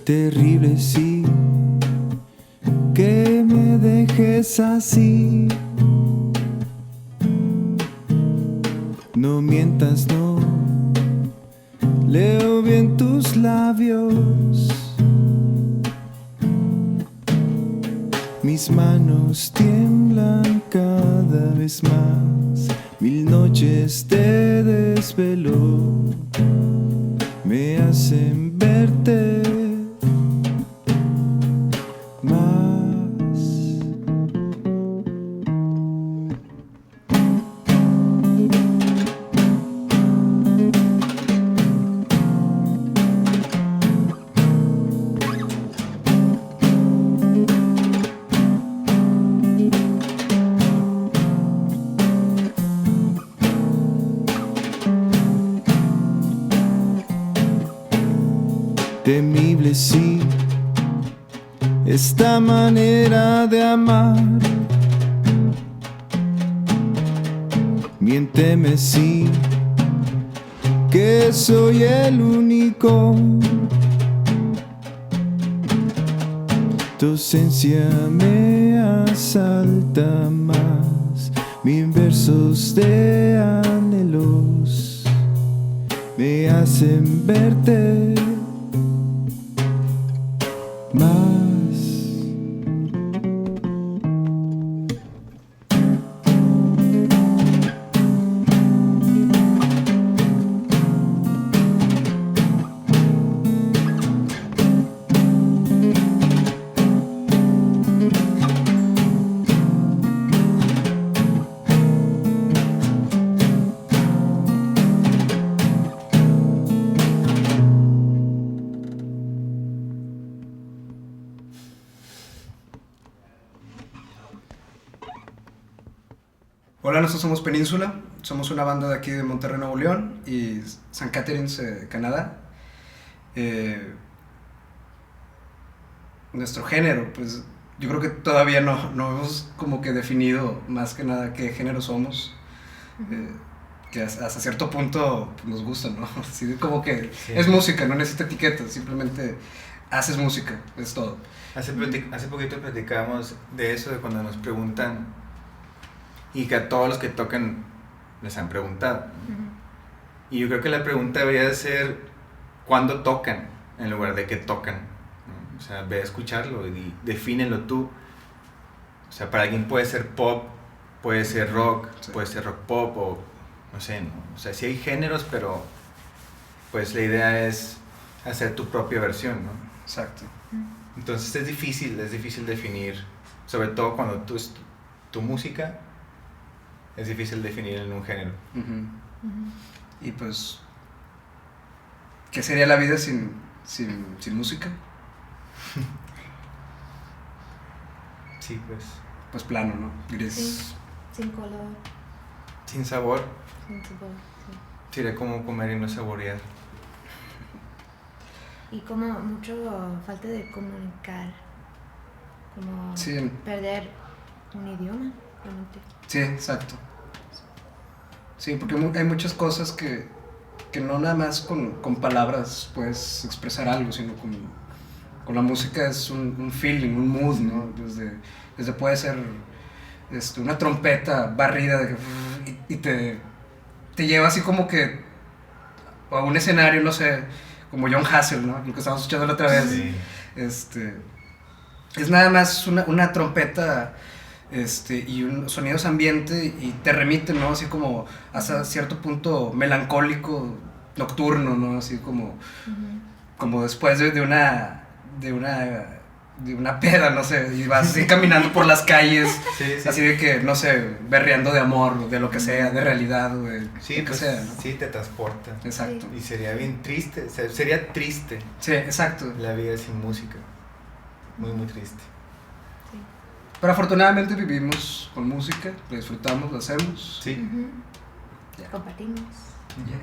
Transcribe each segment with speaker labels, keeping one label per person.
Speaker 1: terrible, sí, que me dejes así. No mientas, no, leo bien tus labios. Mis manos tiemblan cada vez más. 1000 noches de desvelo me hacen verte más. Temible, sí, esta manera de amar. Miénteme, sí, que soy el único. Tu ausencia me asalta más. 1000 versos de anhelos me hacen verte más.
Speaker 2: Hola, nosotros somos Península, somos una banda de aquí de Monterrey, Nuevo León y St. Catharines, Canadá. Nuestro género, pues yo creo que todavía no hemos como que definido más que nada qué género somos, que hasta cierto punto pues, nos gusta, ¿no? Así como que sí. Es música, no necesita etiquetas, simplemente haces música, es todo.
Speaker 3: Hace poquito platicábamos de eso, de cuando nos preguntan, y que a todos los que tocan les han preguntado. Y yo creo que la pregunta debería ser ¿cuándo tocan? En lugar de qué tocan, ¿no? O sea, ve a escucharlo y defínelo tú. O sea, para alguien puede ser pop, puede ser rock, sí. Puede ser rock pop o no sé, ¿no? O sea, sí hay géneros, pero pues la idea es hacer tu propia versión, ¿no?
Speaker 2: Exacto.
Speaker 3: Entonces es difícil definir, sobre todo cuando tu música es difícil definir en un género.
Speaker 2: Y pues, ¿qué sería la vida sin música?
Speaker 3: Sí, pues.
Speaker 2: Pues plano, ¿no? Gris.
Speaker 4: Sí, sin color.
Speaker 3: Sin sabor.
Speaker 4: Sin sabor, sí.
Speaker 3: Sería como comer y no saborear.
Speaker 4: Y como mucho falta de comunicar. Como
Speaker 2: sí.
Speaker 4: Perder un idioma, realmente.
Speaker 2: Sí, exacto. Sí, porque hay muchas cosas que no nada más con palabras puedes expresar algo, sino con la música es un feeling, un mood, ¿no? Desde puede ser una trompeta barrida y te lleva así como que a un escenario, no sé, como John Hassel, ¿no? Lo que estábamos escuchando la otra vez.
Speaker 3: Sí.
Speaker 2: Es nada más una trompeta y sonidos ambiente y te remiten, ¿no? Así como hasta cierto punto melancólico, nocturno, ¿no? Así como después de una peda, no sé, y vas así caminando por las calles,
Speaker 3: sí.
Speaker 2: Así de que, no sé, berreando de amor, de lo que sea, de realidad, de
Speaker 3: sí,
Speaker 2: lo que
Speaker 3: pues,
Speaker 2: sea, ¿no?
Speaker 3: Sí, te transporta.
Speaker 2: Exacto.
Speaker 3: Y sería bien triste, sería triste.
Speaker 2: Sí, exacto.
Speaker 3: La vida sin música. Muy, muy triste.
Speaker 4: Sí.
Speaker 2: Pero afortunadamente vivimos con música, lo disfrutamos, lo hacemos.
Speaker 3: Sí.
Speaker 4: Yeah. Compartimos.
Speaker 2: Yeah.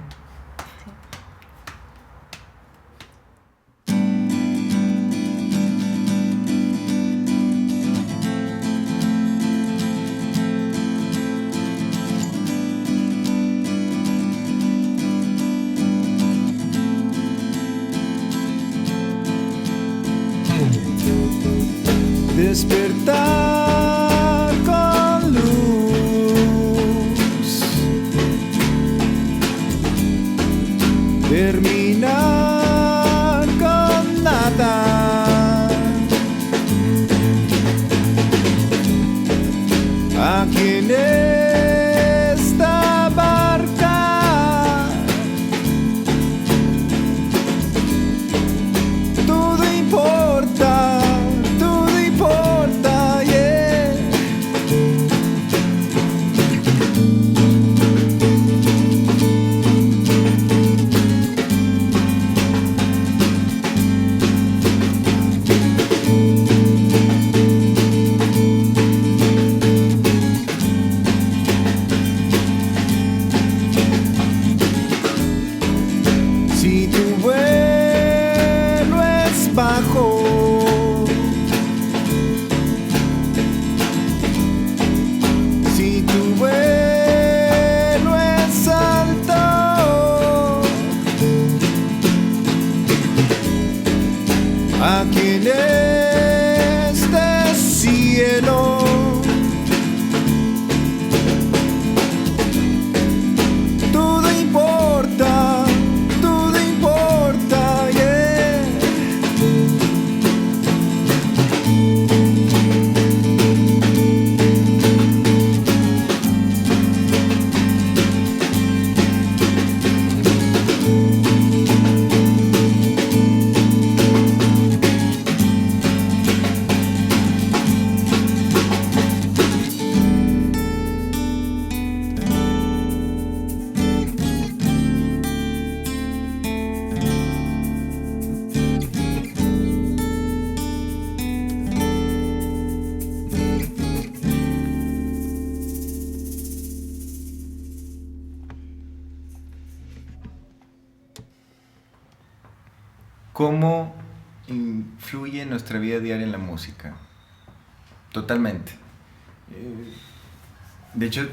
Speaker 1: despertar con luz, terminar con nada. Aquí en esta barca todo importa, yeah. Si tu vuelo es bajo, si tu vuelo es alto, aquí en este cielo todo importa, yeah.
Speaker 3: ¿Cómo influye en nuestra vida diaria en la música? Totalmente. De hecho,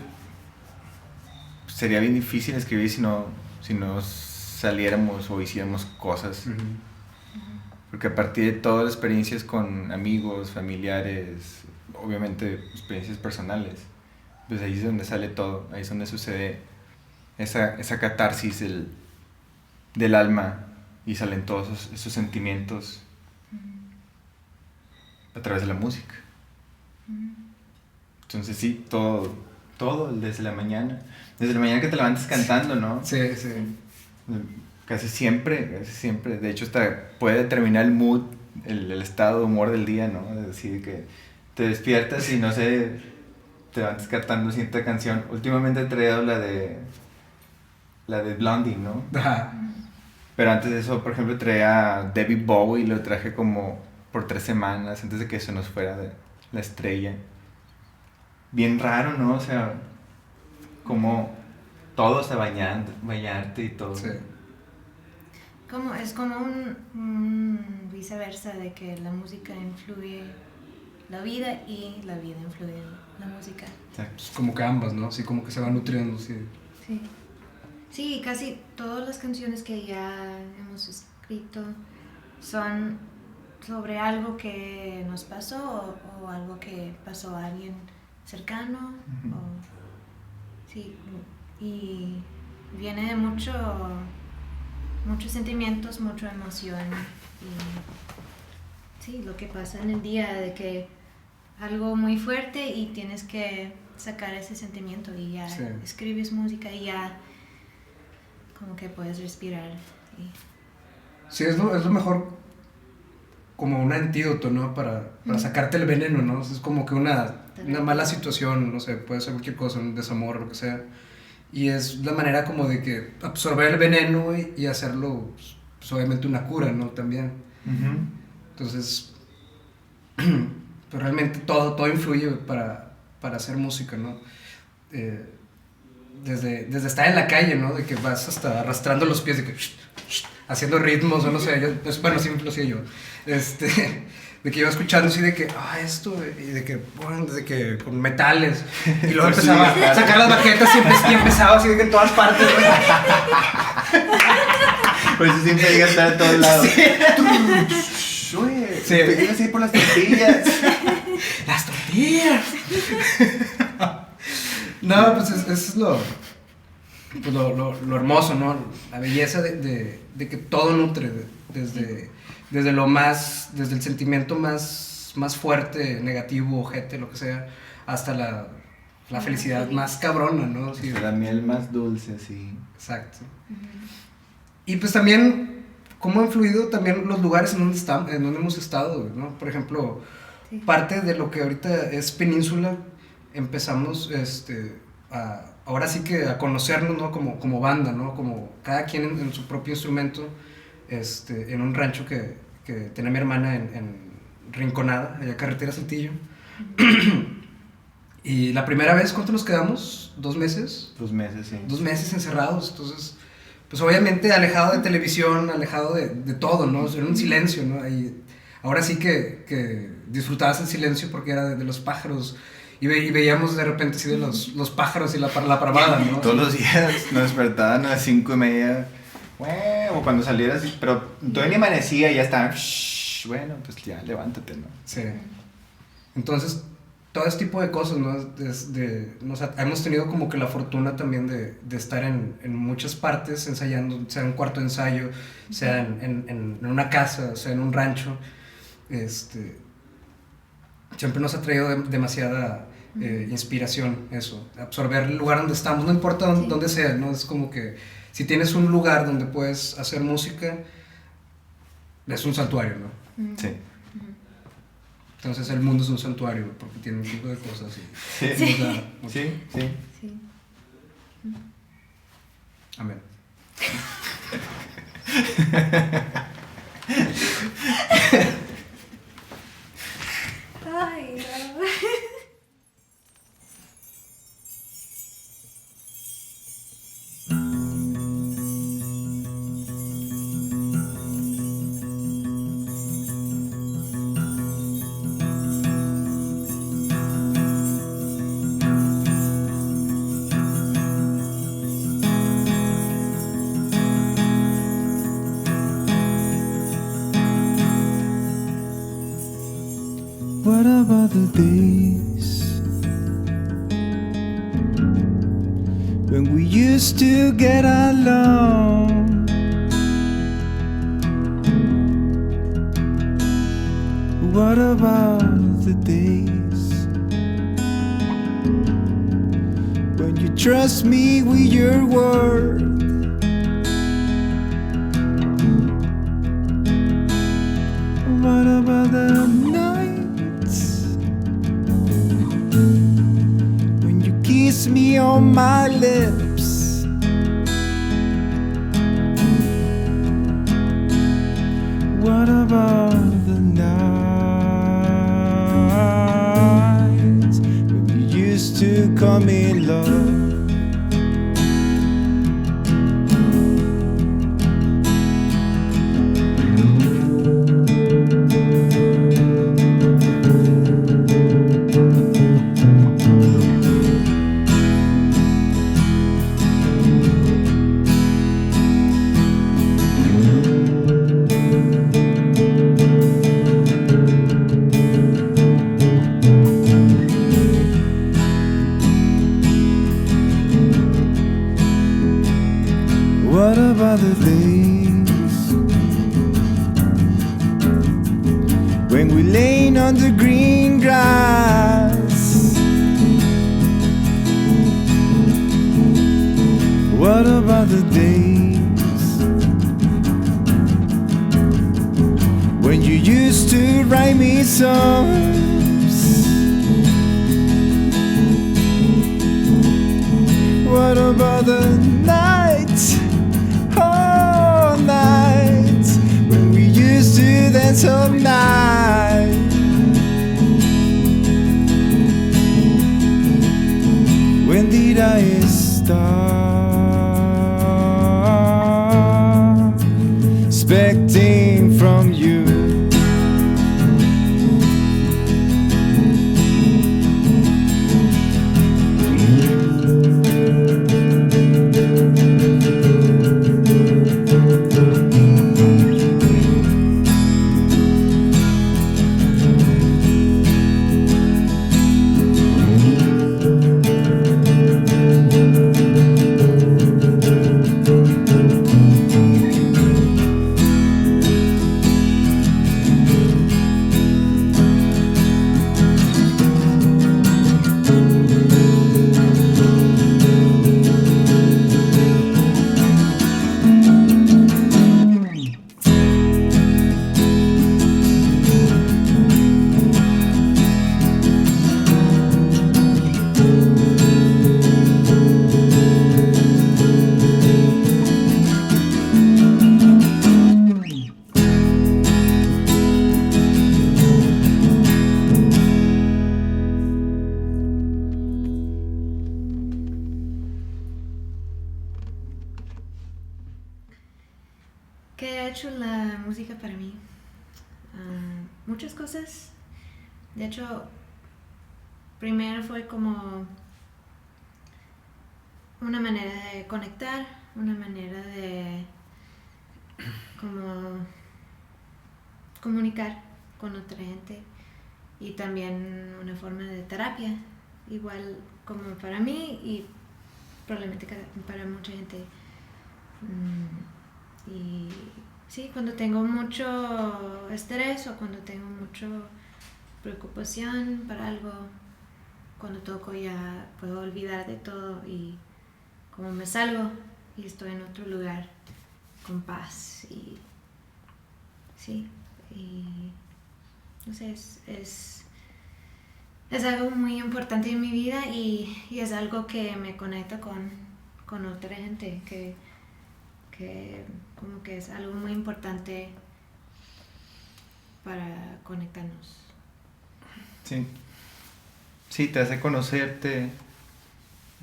Speaker 3: sería bien difícil escribir si no saliéramos o hiciéramos cosas.
Speaker 2: Ujú.
Speaker 3: Porque a partir de todas las experiencias con amigos, familiares, obviamente experiencias personales, pues ahí es donde sale todo, ahí es donde sucede esa catarsis del alma y salen todos esos sentimientos a través de la música. Entonces sí, todo desde la mañana que te levantas cantando, ¿no?
Speaker 2: Sí, sí.
Speaker 3: Casi siempre, de hecho hasta puede determinar el mood, el estado de humor del día, ¿no? Es decir, que te despiertas y no sé, te levantas cantando cierta canción. Últimamente he traído la de Blondie, ¿no?
Speaker 2: Ajá.
Speaker 3: Pero antes de eso, por ejemplo, traía a David Bowie y lo traje como por 3 semanas antes de que se nos fuera de la estrella. Bien raro, ¿no? O sea, como todo, o sea, bañarte y todo.
Speaker 2: Sí.
Speaker 4: Es como un viceversa de que la música influye la vida y la vida influye la música.
Speaker 3: Exacto.
Speaker 2: Es como que ambas, ¿no? Así como que se van nutriendo, sí.
Speaker 4: Sí. Sí, casi todas las canciones que ya hemos escrito son sobre algo que nos pasó o algo que pasó a alguien cercano.
Speaker 3: Ujú.
Speaker 4: Sí, y viene de muchos sentimientos, mucha emoción y sí, lo que pasa en el día de que algo muy fuerte y tienes que sacar ese sentimiento y ya
Speaker 2: Sí.
Speaker 4: escribes música y ya como que puedes respirar.
Speaker 2: Sí, es lo mejor, como un antídoto, ¿no? Para sacarte el veneno, ¿no? Es como que una mala situación, no sé, puede ser cualquier cosa, un desamor, lo que sea. Y es la manera como de que absorber el veneno y hacerlo, pues, obviamente una cura, ¿no? También.
Speaker 3: Uh-huh.
Speaker 2: Entonces, pues realmente todo influye para hacer música, ¿no? Desde estar en la calle, ¿no? De que vas hasta arrastrando los pies, de que haciendo ritmos, o no sé, bueno, siempre lo hacía yo. De que iba escuchando así de que, esto, y de que, bueno, desde que con metales, y luego
Speaker 3: Pues
Speaker 2: empezaba
Speaker 3: sí,
Speaker 2: a sacar las baquetas y empezaba así de que en todas partes, ¿no?
Speaker 3: Por eso siempre hay que estar a todos lados.
Speaker 2: Sí.
Speaker 3: Oye,
Speaker 2: Sí.
Speaker 3: te llegas a ir por las tortillas.
Speaker 2: ¡Las tortillas! No, pues es lo hermoso, ¿no? La belleza de que todo nutre, desde lo más, desde el sentimiento más fuerte, negativo, ojete, lo que sea, hasta la felicidad más cabrona, ¿no? Sí,
Speaker 3: la miel más dulce, sí.
Speaker 2: exacto. Y pues también, cómo ha influido también los lugares en donde hemos estado, ¿no? Por ejemplo, parte de lo que ahorita es Península, empezamos ahora sí que a conocernos, ¿no? Como banda, ¿no? Como cada quien en su propio instrumento, en un rancho que tenía mi hermana en Rinconada, allá Carretera Saltillo. Y la primera vez, ¿cuánto nos quedamos? ¿2 meses?
Speaker 3: 2 meses, sí.
Speaker 2: 2 meses encerrados, entonces, pues obviamente alejado de televisión, alejado de todo, ¿no? Era un silencio, ¿no? Y ahora sí que disfrutabas el silencio porque era de los pájaros, y veíamos de repente así de los pájaros y la parvada, ¿no?
Speaker 3: Todos los días nos despertaban a las 5:30, o cuando salieras, pero todavía ni amanecía y ya estaban, bueno, pues ya, levántate, ¿no?
Speaker 2: Sí. Entonces, todo este tipo de cosas, ¿no? Hemos tenido como que la fortuna también de estar en muchas partes ensayando, sea en un cuarto de ensayo, sea en una casa, sea en un rancho. Siempre nos ha traído demasiada inspiración eso, absorber el lugar donde estamos, no importa dónde sea, ¿no? Es como que si tienes un lugar donde puedes hacer música, es un santuario, ¿no?
Speaker 3: Sí.
Speaker 2: Entonces el mundo es un santuario porque tiene un tipo de cosas y
Speaker 3: Sí.
Speaker 2: sí.
Speaker 4: Sí.
Speaker 2: Amén.
Speaker 4: Ay, no.
Speaker 1: What about the days when we used to get along? What about the days when you trust me with your word? What about the nights when you kiss me on my lips? What about the nights when you used to call me love? What about the days when we laying on the green grass? What about the days when you used to write me songs? What about the nights, all nights, when we used to dance all night? When did I stop expecting from you?
Speaker 4: hecho la música para mí? Muchas cosas. De hecho, primero fue como una manera de conectar, una manera de como comunicar con otra gente y también una forma de terapia, igual como para mí y probablemente para mucha gente. Y sí, cuando tengo mucho estrés o cuando tengo mucha preocupación para algo, cuando toco ya puedo olvidar de todo y como me salgo y estoy en otro lugar con paz y sí, y no sé, es algo muy importante en mi vida y es algo que me conecta con otra gente, que como que es algo muy importante para conectarnos.
Speaker 3: Sí. Sí, te hace conocerte.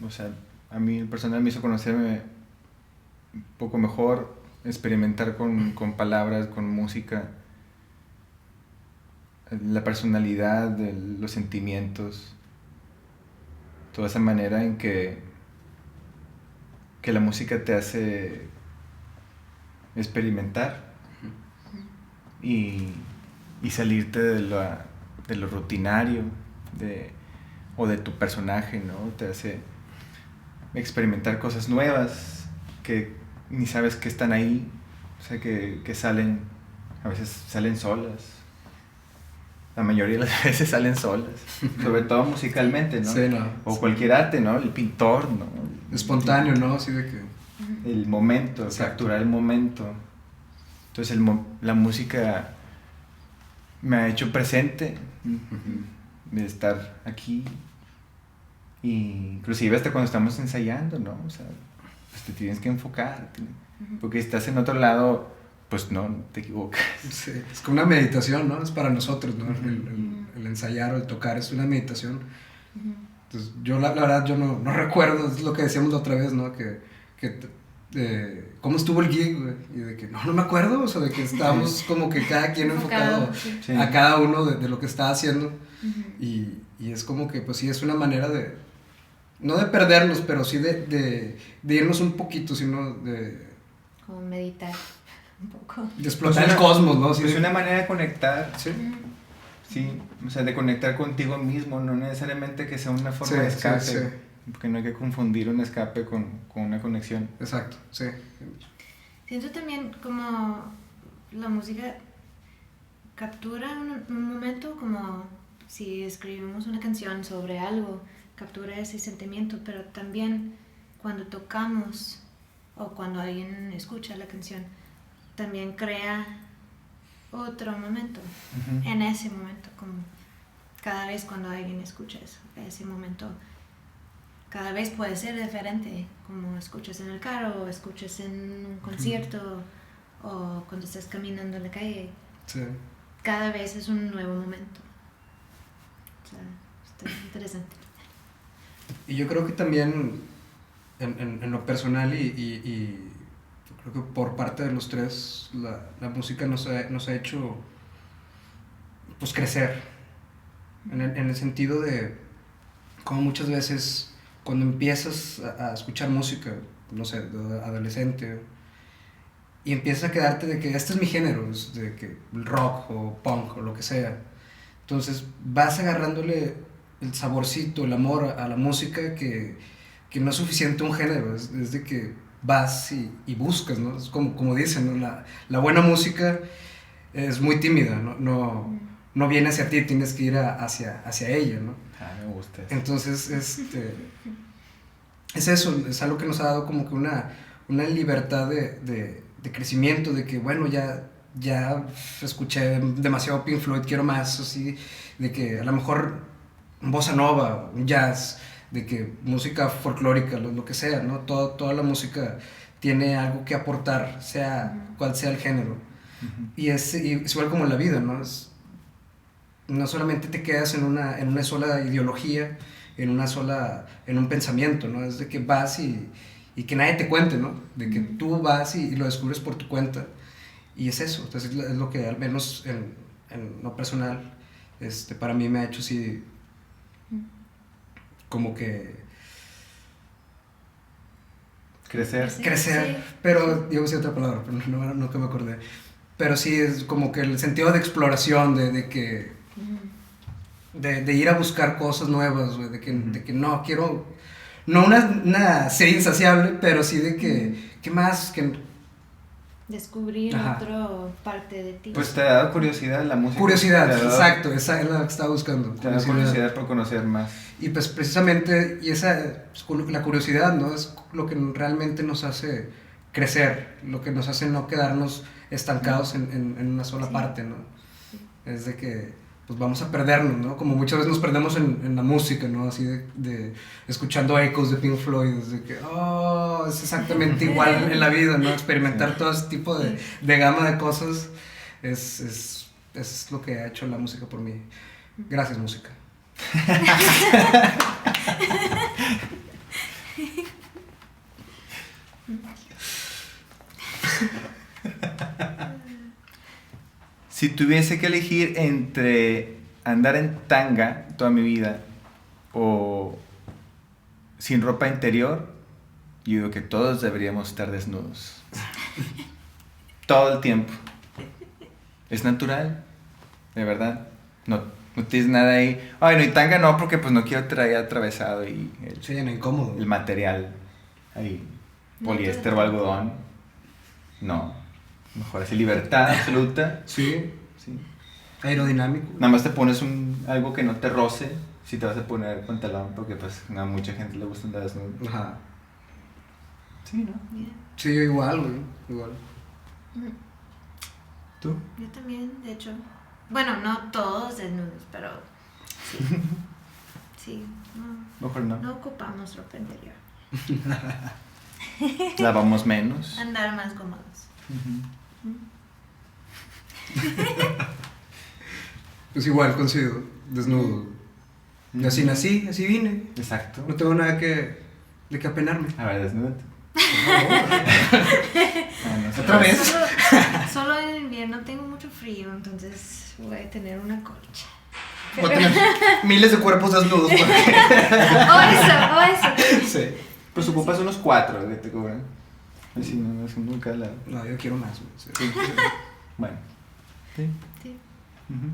Speaker 3: O sea, a mí el personal me hizo conocerme un poco mejor, experimentar con palabras, con música, la personalidad, los sentimientos, toda esa manera en que la música te hace experimentar y salirte de lo rutinario o de tu personaje, ¿no? Te hace experimentar cosas nuevas que ni sabes que están ahí, o sea, que salen, a veces salen solas. La mayoría de las veces salen solas, sobre todo musicalmente, ¿no?
Speaker 2: Sí, no.
Speaker 3: O
Speaker 2: Sí.
Speaker 3: cualquier arte, ¿no? El pintor, ¿no?
Speaker 2: Espontáneo, ¿no? Así de que...
Speaker 3: El momento,
Speaker 2: Exacto.
Speaker 3: capturar el momento. Entonces la música me ha hecho presente de estar aquí, y inclusive hasta cuando estamos ensayando, ¿no? O sea, pues te tienes que enfocar, porque si estás en otro lado, pues no te equivocas.
Speaker 2: Sí, es como una meditación, ¿no? Es para nosotros, ¿no? El ensayar o el tocar es una meditación. Entonces, yo la verdad, yo no recuerdo, es lo que decíamos la otra vez, ¿no? ¿Cómo estuvo el gig, güey? Y de que no me acuerdo, o sea, de que estábamos como que cada quien enfocado
Speaker 3: Sí.
Speaker 2: a cada uno de lo que estaba haciendo. Y es como que, pues sí, es una manera de, no de perdernos, pero sí de irnos un poquito, sino de
Speaker 4: Como meditar un poco.
Speaker 2: explotar
Speaker 3: Pues
Speaker 2: el cosmos, ¿no?
Speaker 3: Es
Speaker 2: Sí,
Speaker 3: una manera de conectar,
Speaker 2: sí.
Speaker 3: sí, o sea, de conectar contigo mismo, no necesariamente que sea una forma
Speaker 2: Sí,
Speaker 3: de escape,
Speaker 2: sí, sí.
Speaker 3: porque no hay que confundir un escape con una conexión.
Speaker 2: Exacto, sí.
Speaker 4: Siento también como la música captura un momento, como si escribimos una canción sobre algo, captura ese sentimiento, pero también cuando tocamos o cuando alguien escucha la canción, también crea otro momento, en ese momento, como cada vez cuando alguien escucha eso, ese momento, cada vez puede ser diferente, como escuchas en el carro, o escuchas en un concierto, o cuando estás caminando en la calle,
Speaker 2: Sí.
Speaker 4: cada vez es un nuevo momento. O sea, está interesante.
Speaker 2: Y yo creo que también en lo personal y yo creo que por parte de los tres la música nos ha hecho pues crecer en el sentido de como muchas veces cuando empiezas a escuchar música, no sé, de adolescente, y empiezas a quedarte de que este es mi género, es de que rock o punk o lo que sea, entonces vas agarrándole el saborcito, el amor a la música, que no es suficiente un género, es de que vas y buscas, ¿no? Es como dicen, ¿no? La buena música es muy tímida, no viene hacia ti, tienes que ir hacia ella, ¿no?
Speaker 3: Me gusta eso.
Speaker 2: Entonces, es eso, es algo que nos ha dado como que una libertad de crecimiento, de que bueno, ya escuché demasiado Pink Floyd, quiero más, así, de que a lo mejor bossa nova, un jazz, de que música folclórica, lo que sea, ¿no? Toda la música tiene algo que aportar, sea cual sea el género. Y es igual como en la vida, ¿no? No solamente te quedas en una sola ideología, en un pensamiento, ¿no? Es de que vas y que nadie te cuente, ¿no? De que tú vas y lo descubres por tu cuenta. Y es eso, entonces es lo que al menos en lo personal, para mí me ha hecho así, como que
Speaker 3: Crecer.
Speaker 4: Sí.
Speaker 2: crecer, pero yo usé otra palabra, pero no que me acordé. Pero sí es como que el sentido de exploración, de que de ir a buscar cosas nuevas, güey, de que no quiero, no una sed insaciable, pero sí de que, ¿qué más? Que
Speaker 4: Descubrir
Speaker 2: Ajá.
Speaker 4: otra parte de ti.
Speaker 3: Pues te ha dado curiosidad la música.
Speaker 2: curiosidad,
Speaker 3: Te ha dado-
Speaker 2: exacto, esa es la que estaba buscando.
Speaker 3: Te da curiosidad por conocer más.
Speaker 2: Y pues precisamente, y la curiosidad, ¿no? Es lo que realmente nos hace crecer, lo que nos hace no quedarnos estancados en una sola
Speaker 4: Sí.
Speaker 2: parte, ¿no? Es de que pues vamos a perdernos, ¿no? Como muchas veces nos perdemos en la música, ¿no? Así de escuchando ecos de Pink Floyd, de que, oh, es exactamente igual en la vida, ¿no? Experimentar todo ese tipo de gama de cosas es lo que ha hecho la música por mí. Gracias, música.
Speaker 3: Si tuviese que elegir entre andar en tanga toda mi vida o sin ropa interior, yo digo que todos deberíamos estar desnudos. Todo el tiempo. Es natural, de verdad. No tienes nada ahí. Ay, no, y tanga no, porque pues no quiero traer atravesado y
Speaker 2: Sí, no, incómodo.
Speaker 3: el material ahí,
Speaker 4: No,
Speaker 3: poliéster o
Speaker 4: todo.
Speaker 3: algodón. No, mejor así, libertad absoluta.
Speaker 2: Sí,
Speaker 3: Sí.
Speaker 2: aerodinámico.
Speaker 3: Nada más te pones algo que no te roce si te vas a poner pantalón, porque pues a mucha gente le gusta andar desnudo.
Speaker 2: Ajá.
Speaker 3: Sí, ¿no?
Speaker 4: Bien.
Speaker 2: Sí, yo igual, güey, igual.
Speaker 3: ¿Tú?
Speaker 4: Yo también, de hecho. Bueno, no todos desnudos, pero sí. Sí,
Speaker 3: Mejor no.
Speaker 4: no ocupamos ropa interior.
Speaker 3: Lavamos menos.
Speaker 4: Andar más cómodos.
Speaker 3: Ujú.
Speaker 2: Pues igual, consigo, desnudo. Y así nací, así vine.
Speaker 3: Exacto.
Speaker 2: No tengo nada de que apenarme.
Speaker 3: A ver, desnúdate.
Speaker 2: Otra vez.
Speaker 4: Solo en invierno tengo mucho frío, entonces voy a tener una colcha.
Speaker 2: Voy a tener miles de cuerpos desnudos. porque-
Speaker 4: O eso.
Speaker 2: Sí.
Speaker 3: Pues ocupas unos 4 que te cobran. Así no es nunca la.
Speaker 2: No, yo quiero más, güey. Sí.
Speaker 3: Sí. Bueno. Sí.
Speaker 4: Sí.
Speaker 3: Ujú.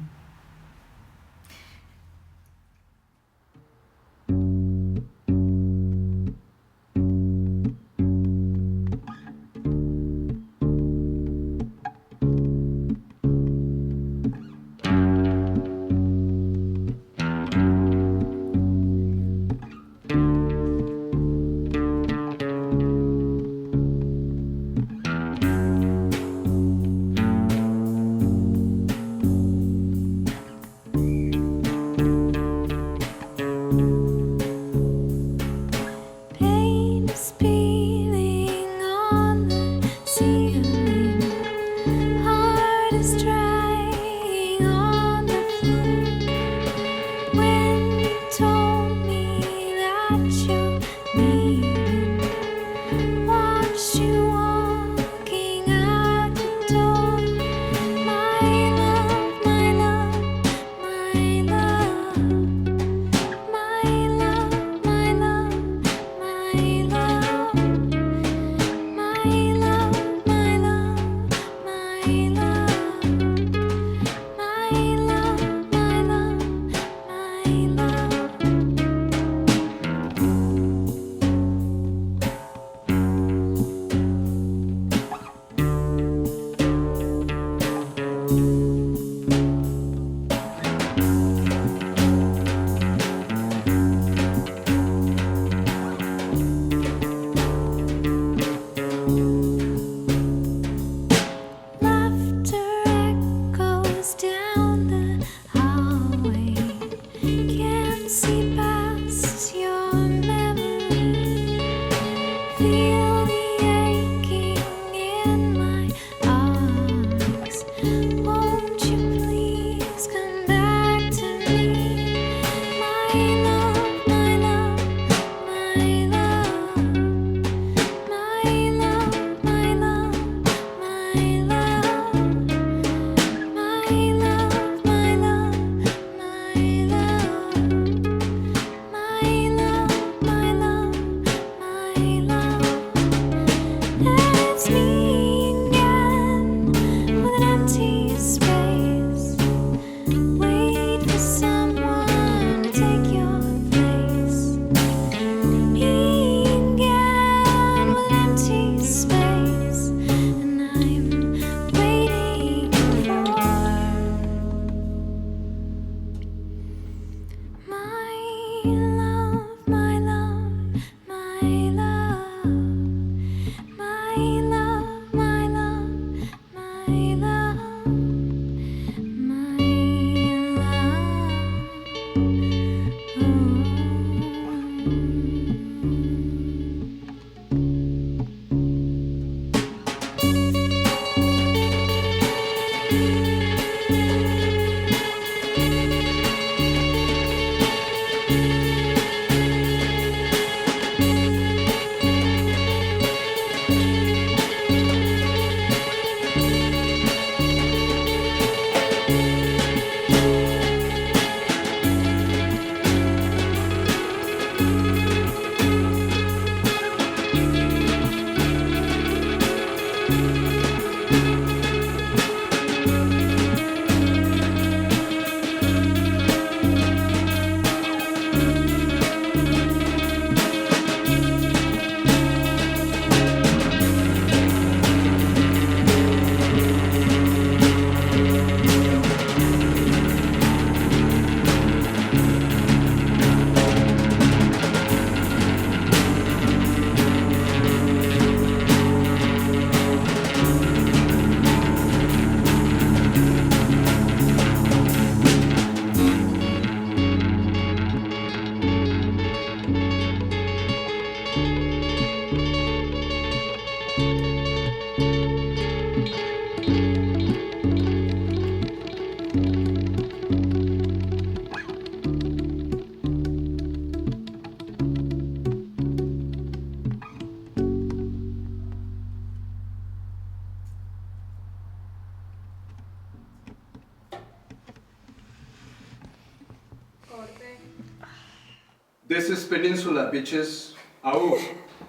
Speaker 5: This is Peninsula, bitches. Au.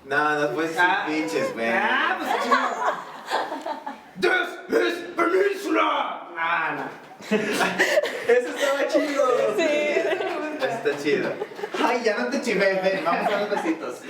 Speaker 6: No, no puedes decir bitches, güey.
Speaker 5: This is Peninsula. Ah,
Speaker 6: Eso estaba chido. Sí. Está chido. Ay, ya no te chivé, ven, vamos a los besitos.